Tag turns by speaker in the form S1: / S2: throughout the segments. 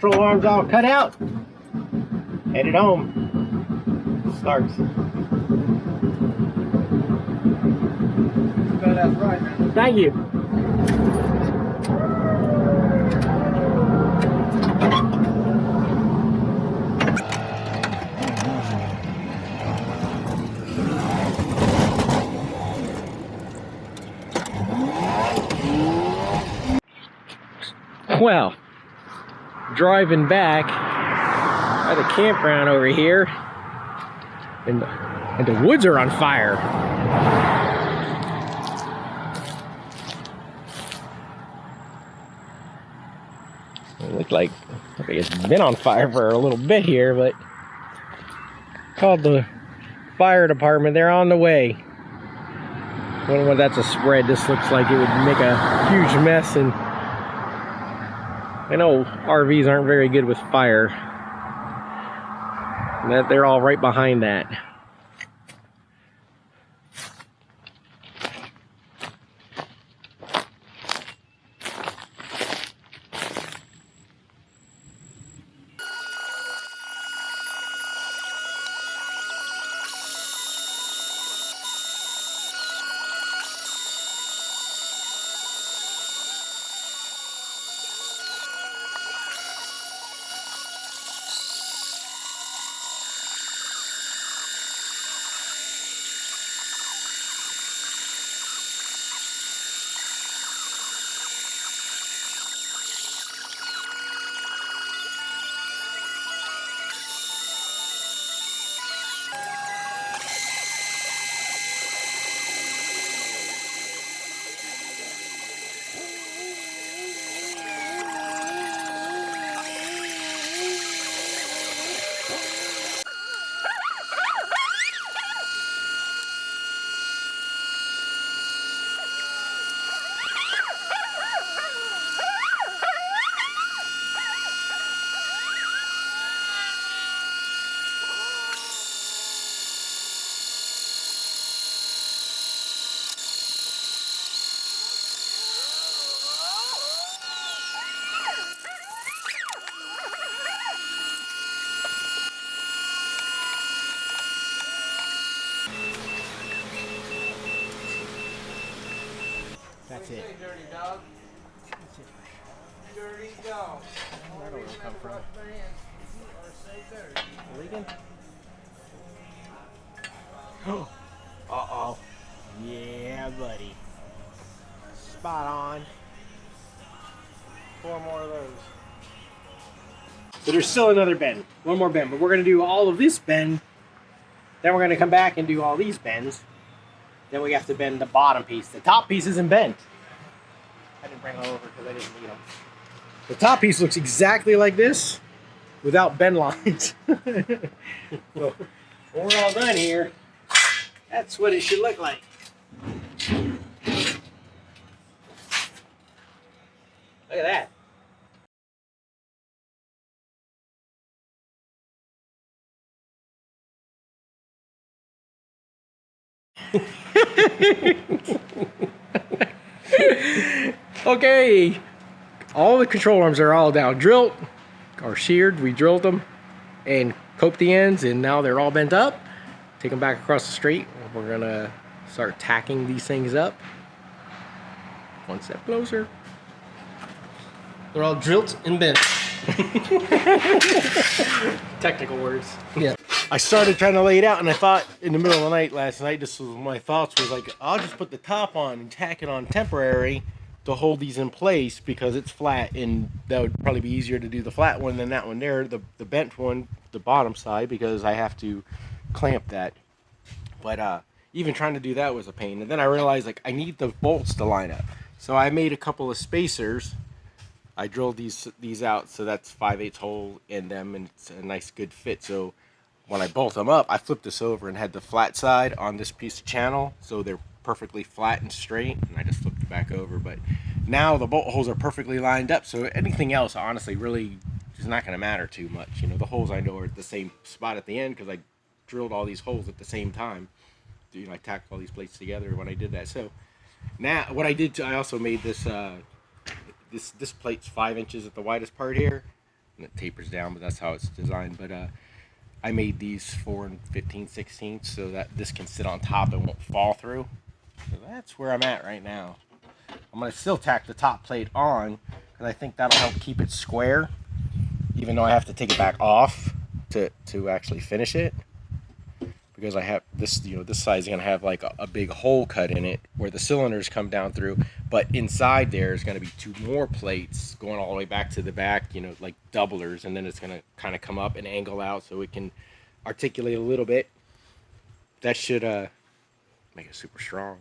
S1: control arms all cut out. Headed home. Starts.
S2: That's right, man.
S1: Thank you. Well, driving back by the campground over here, and the woods are on fire. It looked like it's been on fire for a little bit here, but called the fire department. They're on the way. When that's a spread, this looks like it would make a huge mess, and I know RVs aren't very good with fire. And they're all right behind that. That's it.
S2: Dirty dog.
S1: That's it.
S2: Dirty dog.
S1: Where did it come from? Leaking? Uh-oh. Yeah, buddy. Spot on. 4 more of those. So there's still another bend. One more bend. But we're going to do all of this bend. Then we're going to come back and do all these bends. Then we have to bend the bottom piece. The top piece isn't bent. I didn't bring them over because I didn't need them. The top piece looks exactly like this without bend lines. So when we're all done here, that's what it should look like. Look at that. Okay, all the control arms are all down, drilled or sheared. We drilled them and coped the ends, and now they're all bent up. Take them back across the street. We're gonna start tacking these things up. One step closer.
S3: They're all drilled and bent.
S1: Technical words.
S3: Yeah.
S1: I started trying to lay it out, and I thought in the middle of the night last night, this was my thoughts was like, I'll just put the top on and tack it on temporary to hold these in place because it's flat, and that would probably be easier to do the flat one than that one there, the bent one, the bottom side, because I have to clamp that. But even trying to do that was a pain. And then I realized like I need the bolts to line up. So I made a couple of spacers. I drilled these out, so that's 5/8 hole in them, and it's a nice good fit. So when I bolt them up, I flipped this over and had the flat side on this piece of channel, so they're perfectly flat and straight, and I just flipped it back over. But now the bolt holes are perfectly lined up, so anything else honestly really is not going to matter too much. You know, the holes I know are at the same spot at the end because I drilled all these holes at the same time. You know, I tacked all these plates together when I did that. So now what I did, I also made this this plate's 5 inches at the widest part here. and it tapers down, but that's how it's designed. But I made these 4 15/16 so that this can sit on top and won't fall through. So that's where I'm at right now. I'm gonna still tack the top plate on because I think that'll help keep it square, even though I have to take it back off to actually finish it. Because I have this, you know, this side is gonna have like a big hole cut in it where the cylinders come down through, but inside there is gonna be 2 more plates going all the way back to the back, you know, like doublers, and then it's gonna kind of come up and angle out so it can articulate a little bit. That should make it super strong.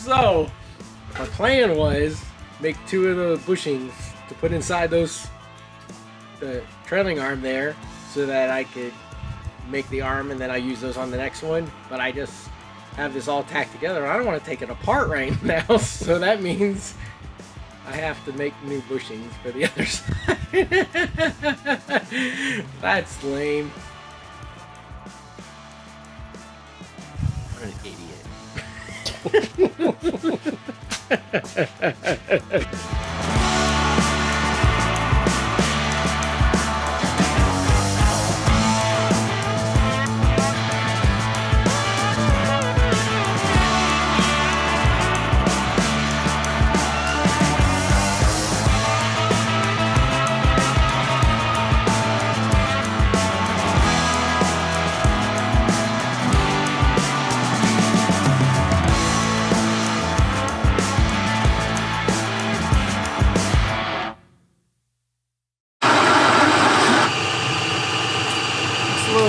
S1: So, my plan was make 2 of the bushings to put inside the trailing arm there so that I could make the arm and then I use those on the next one. But I just have this all tacked together. I don't want to take it apart right now, so that means I have to make new bushings for the other side. That's lame. What an idiot.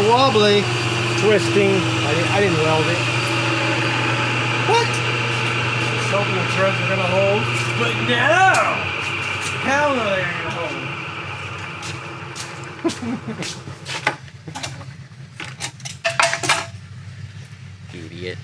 S3: Wobbly.
S1: Twisting. I didn't weld it.
S3: What?
S1: Just hoping the threads are gonna hold. But no! Hell no, they're gonna hold. Idiot.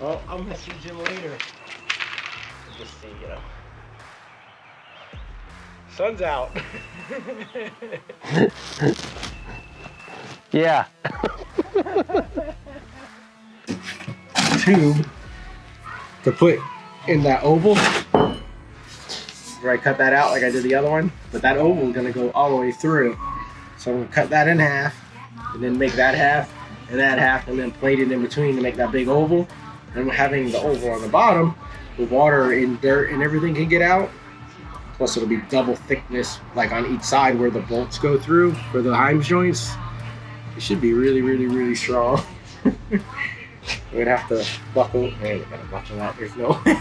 S1: Well, I'll message him later. Just see, you know. Sun's out. Yeah. tube to put in that oval. Where I cut that out like I did the other one, but that oval is gonna go all the way through. So I'm gonna cut that in half, and then make that half, and then plate it in between to make that big oval. And having the oval on the bottom, the water and dirt and everything can get out. Plus it'll be double thickness, like on each side where the bolts go through for the Heims joints. It should be really, really, really strong. We'd have to buckle. We're gonna buckle that. There's no way.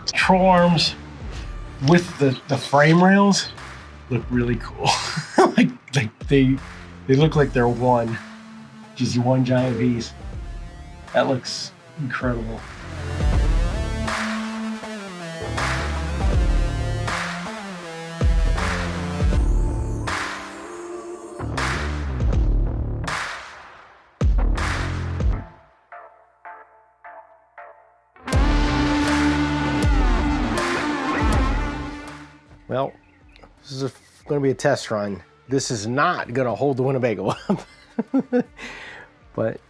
S1: Control arms with the frame rails look really cool. like they look like they're one, just one giant piece. That looks incredible. Well, this is going to be a test run. This is not going to hold the Winnebago up. But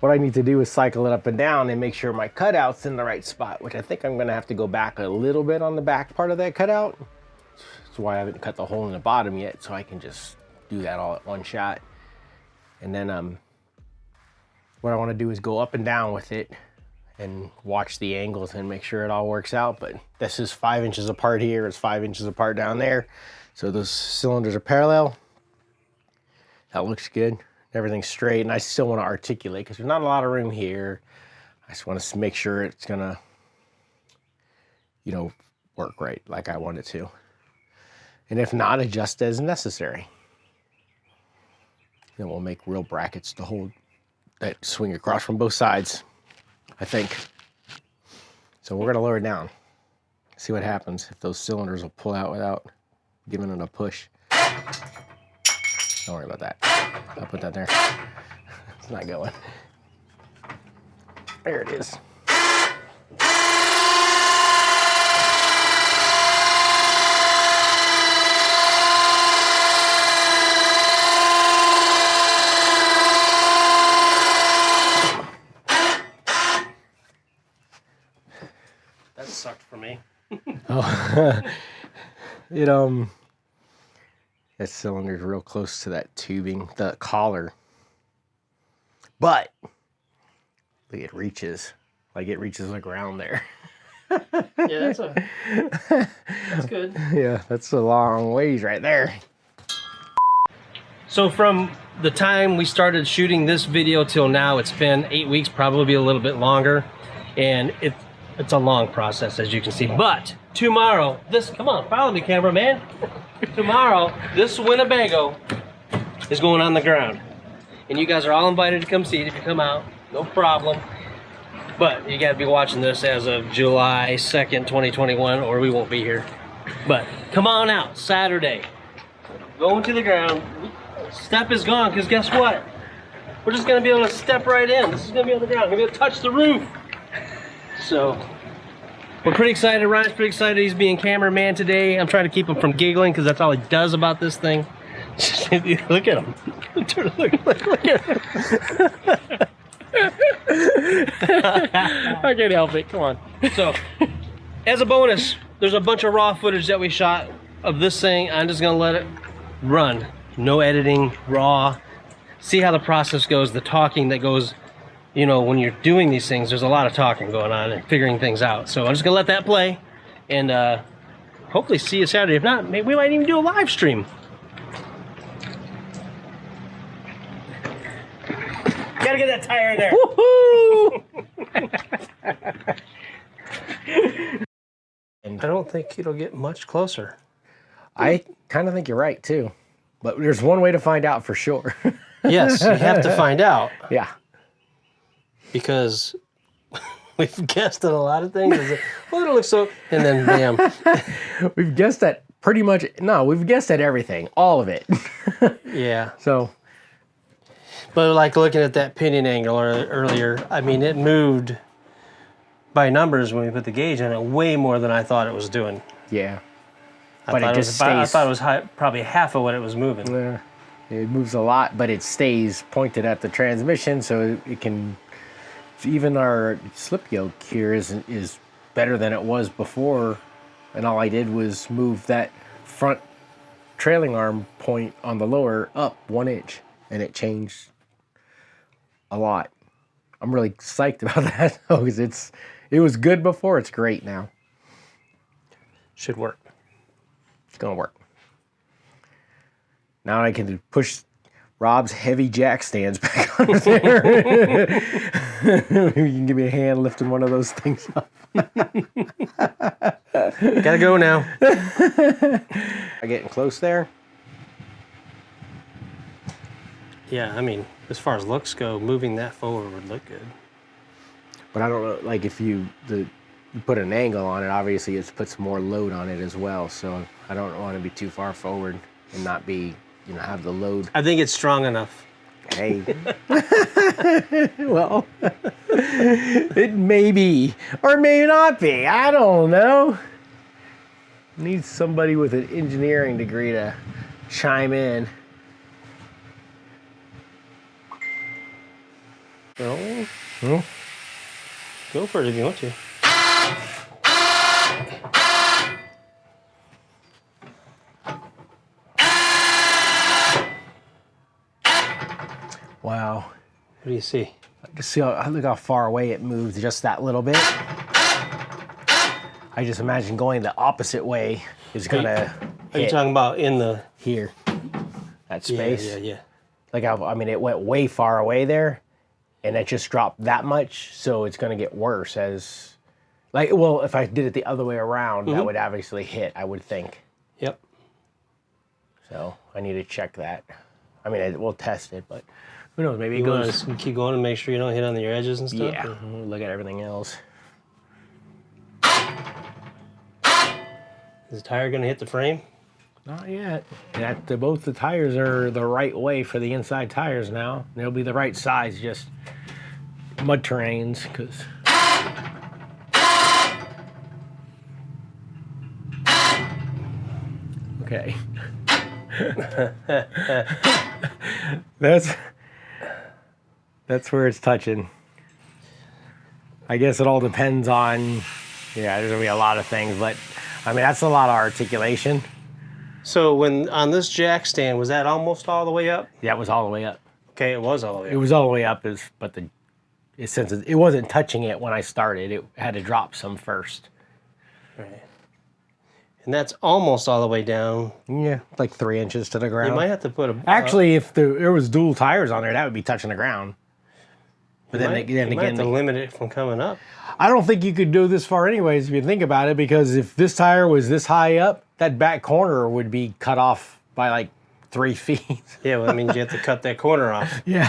S1: what I need to do is cycle it up and down and make sure my cutout's in the right spot, which I think I'm going to have to go back a little bit on the back part of that cutout. That's why I haven't cut the hole in the bottom yet, so I can just do that all at one shot. And then what I want to do is go up and down with it and watch the angles and make sure it all works out. But this is 5 inches apart here, it's 5 inches apart down there. So those cylinders are parallel. That looks good. Everything's straight, and I still want to articulate because there's not a lot of room here. I just want to make sure it's gonna, you know, work right like I want it to. And if not, adjust as necessary. Then we'll make real brackets to hold that swing across from both sides, I think. So we're gonna lower it down. See what happens if those cylinders will pull out without giving it a push. Don't worry about that. I'll put that there. It's not going. There it is. That sucked for me. Oh, that cylinder's real close to that tubing, the collar. But look, it reaches like around there.
S4: Yeah, that's good.
S1: Yeah, that's a long ways right there.
S4: So from the time we started shooting this video till now, it's been 8 weeks, probably a little bit longer, and it's a long process, as you can see. But tomorrow, come on, follow me, cameraman. Tomorrow, this Winnebago is going on the ground. And you guys are all invited to come see it if you come out, no problem. But you gotta be watching this as of July 2nd, 2021, or we won't be here. But come on out, Saturday. Going to the ground. Step is gone, because guess what? We're just gonna be able to step right in. This is gonna be on the ground. We're gonna touch the roof. So, we're pretty excited. Ryan's pretty excited. He's being cameraman today. I'm trying to keep him from giggling because that's all he does about this thing. Look at him. Look at him. I can't help it. Come on. So, as a bonus, there's a bunch of raw footage that we shot of this thing. I'm just going to let it run. No editing, raw. See how the process goes, the talking that goes. You know, when you're doing these things, there's a lot of talking going on and figuring things out. So I'm just gonna let that play, and hopefully see you Saturday. If not, maybe we might even do a live stream. Gotta get that tire in there. Woohoo! And I don't think it'll get much closer.
S1: I kind of think you're right too, but there's one way to find out for sure.
S4: Yes, you have to find out.
S1: Yeah.
S4: Because we've guessed at a lot of things. Well, it looks so, and then bam.
S1: We've guessed at pretty much, no, we've guessed at everything, all of it.
S4: Yeah.
S1: So.
S4: But like looking at that pinion angle earlier, I mean, it moved by numbers when we put the gauge on it way more than I thought it was doing.
S1: Yeah.
S4: I thought it was probably half of what it was moving.
S1: Yeah. It moves a lot, but it stays pointed at the transmission, so it can even our slip yoke here is better than it was before, and all I did was move that front trailing arm point on the lower up 1 inch, and it changed a lot. I'm really psyched about that though, because it was good before. It's great now.
S4: Should work.
S1: It's gonna work. Now I can push Rob's heavy jack stands back on there. Maybe you can give me a hand lifting one of those things up.
S4: Gotta go now.
S1: Am I getting close there?
S4: Yeah, I mean, as far as looks go, moving that forward would look good.
S1: But I don't know, like if you put an angle on it, obviously it puts more load on it as well. So I don't want to be too far forward and not be, have the load.
S4: I think it's strong enough.
S1: Hey. Well, it may be or may not be. I don't know. Need somebody with an engineering degree to chime in.
S4: Well,
S1: Hmm?
S4: go for it if you want to.
S1: Wow.
S4: What do you see?
S1: Just see look how far away it moved just that little bit. I just imagine going the opposite way is gonna
S4: Are you
S1: hit
S4: talking about in the
S1: here. That space.
S4: Yeah.
S1: Like I mean, it went way far away there, and it just dropped that much, so it's gonna get worse as, like, well, if I did it the other way around, that would obviously hit, I would think.
S4: Yep.
S1: So I need to check that. I mean, we'll test it, but who knows? Maybe it
S4: You want
S1: goes.
S4: to keep going and make sure you don't hit on your edges and stuff?
S1: Yeah.
S4: Or-
S1: We'll look at everything else.
S4: Is the tire going to hit the frame?
S1: Not yet. Both the tires are the right way for the inside tires now. They'll be the right size, just mud terrains, because. Okay. That's where it's touching. I guess it all depends on, there's gonna be a lot of things, but I mean, that's a lot of articulation.
S4: So when on this jack stand, was that almost all the way up?
S1: Yeah, it was all the way up.
S4: Okay, it was all the way
S1: It
S4: up.
S1: was all the way up, since it wasn't touching it when I started, it had to drop some first.
S4: Right. And that's almost all the way down.
S1: Yeah, like 3 inches to the ground.
S4: You might have to put a...
S1: Actually, if there was dual tires on there, that would be touching the ground. But
S4: you
S1: then
S4: might have
S1: again,
S4: to limit it from coming up.
S1: I don't think you could go this far anyways if you think about it, because if this tire was this high up, that back corner would be cut off by like 3 feet.
S4: Yeah, well, that means you have to cut that corner off.
S1: Yeah.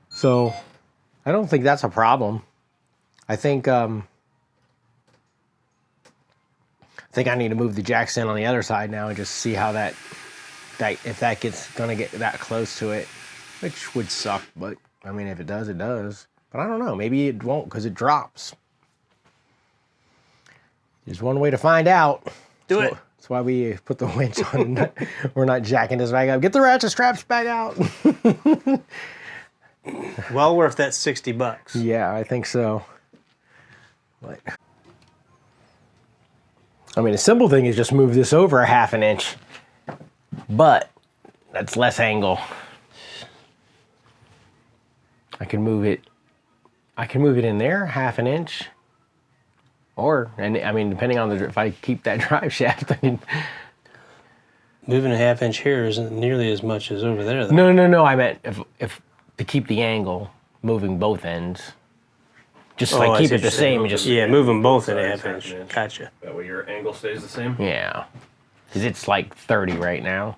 S1: So, I don't think that's a problem. I think I need to move the jack stand on the other side now and just see how that if that gets gonna get that close to it, which would suck, but I mean, if it does, it does. But I don't know. Maybe it won't because it drops. There's one way to find out.
S4: Do it.
S1: That's why we put the winch on. We're not jacking this back up. Get the ratchet straps back out.
S4: Well worth that $60.
S1: Yeah, I think so. But, I mean, a simple thing is just move this over a 1/2 inch. But that's less angle. I can move it in there 1/2 inch. And I mean, depending on if I keep that drive shaft, I can.
S4: Moving a 1/2 inch here isn't nearly as much as over there, though.
S1: No. I meant if to keep the angle, moving both ends. Just like keep it the same. Just
S4: Yeah, move them both in a 1/2 inch. Gotcha.
S3: That way your angle stays the same.
S1: yeah, because it's like 30 right now.